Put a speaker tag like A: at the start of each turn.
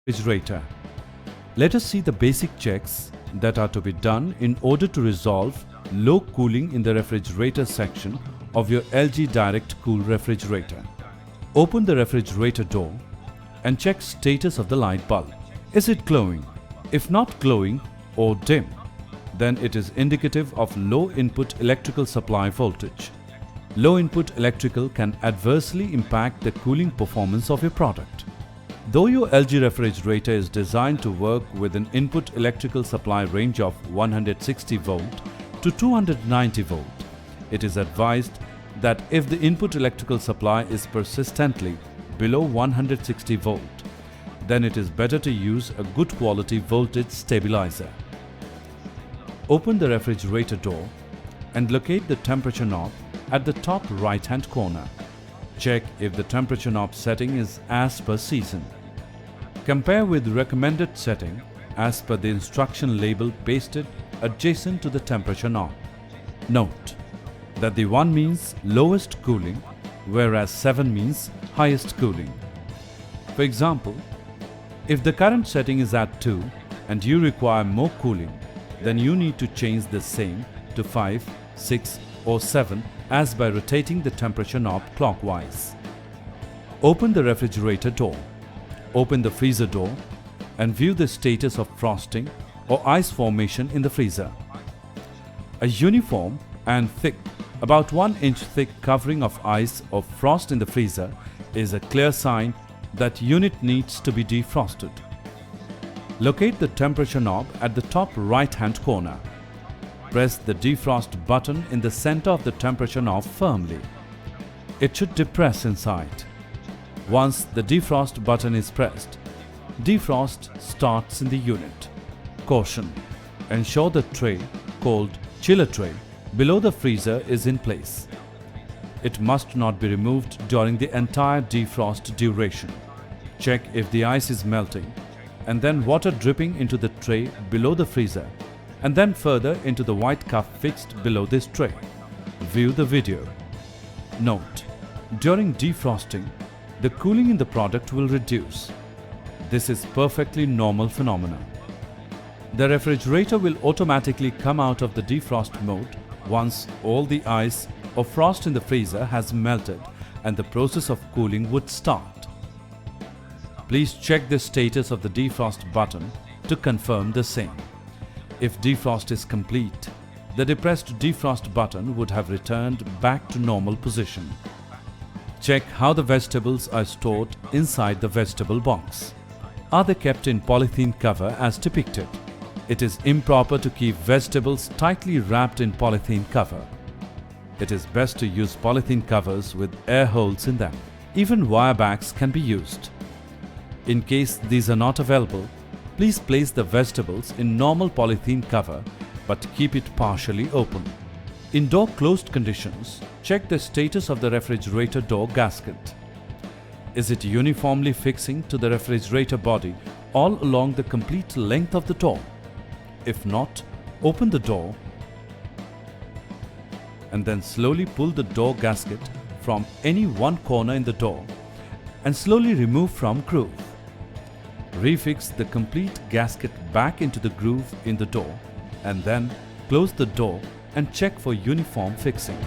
A: refrigerator. Let us see the basic checks that are to be done in order to resolve low cooling in the refrigerator section of your LG Direct Cool refrigerator. Open the refrigerator door and check status of the light bulb. Is it glowing? If not glowing or dim, then it is indicative of low input electrical supply voltage. Low input electrical can adversely impact the cooling performance of your product. Though your LG refrigerator is designed to work with an input electrical supply range of 160 volt to 290 volt, it is advised that if the input electrical supply is persistently below 160 volt, then it is better to use a good quality voltage stabilizer. Open the refrigerator door and locate the temperature knob at the top right hand corner. Check if the temperature knob setting is as per season. Compare with the recommended setting as per the instruction label pasted adjacent to the temperature knob. Note that the 1 means lowest cooling, whereas 7 means highest cooling. For example, if the current setting is at 2 and you require more cooling, then you need to change the same to 5, 6 or 7 as by rotating the temperature knob clockwise. Open the refrigerator door. Open the freezer door and view the status of frosting or ice formation in the freezer. A uniform and thick, about 1 inch thick covering of ice or frost in the freezer is a clear sign that unit needs to be defrosted. Locate the temperature knob at the top right hand corner. Press the defrost button in the center of the temperature knob firmly. It should depress inside. Once the defrost button is pressed, defrost starts in the unit. Caution: ensure the tray, called chiller tray, below the freezer is in place. It must not be removed during the entire defrost duration. Check if the ice is melting and then water dripping into the tray below the freezer and then further into the white cup fixed below this tray. View the video. Note: during defrosting, the cooling in the product will reduce. This is perfectly normal phenomenon. The refrigerator will automatically come out of the defrost mode once all the ice or frost in the freezer has melted and the process of cooling would start. Please check the status of the defrost button to confirm the same. If defrost is complete, the depressed defrost button would have returned back to normal position. Check how the vegetables are stored inside the vegetable box. Are they kept in polythene cover as depicted? It is improper to keep vegetables tightly wrapped in polythene cover. It is best to use polythene covers with air holes in them. Even wire bags can be used. In case these are not available, please place the vegetables in normal polythene cover but keep it partially open. In door closed conditions, check the status of the refrigerator door gasket. Is it uniformly fixing to the refrigerator body all along the complete length of the door? If not, open the door and then slowly pull the door gasket from any one corner in the door and slowly remove from groove. Refix the complete gasket back into the groove in the door and then close the door and check for uniform fixing.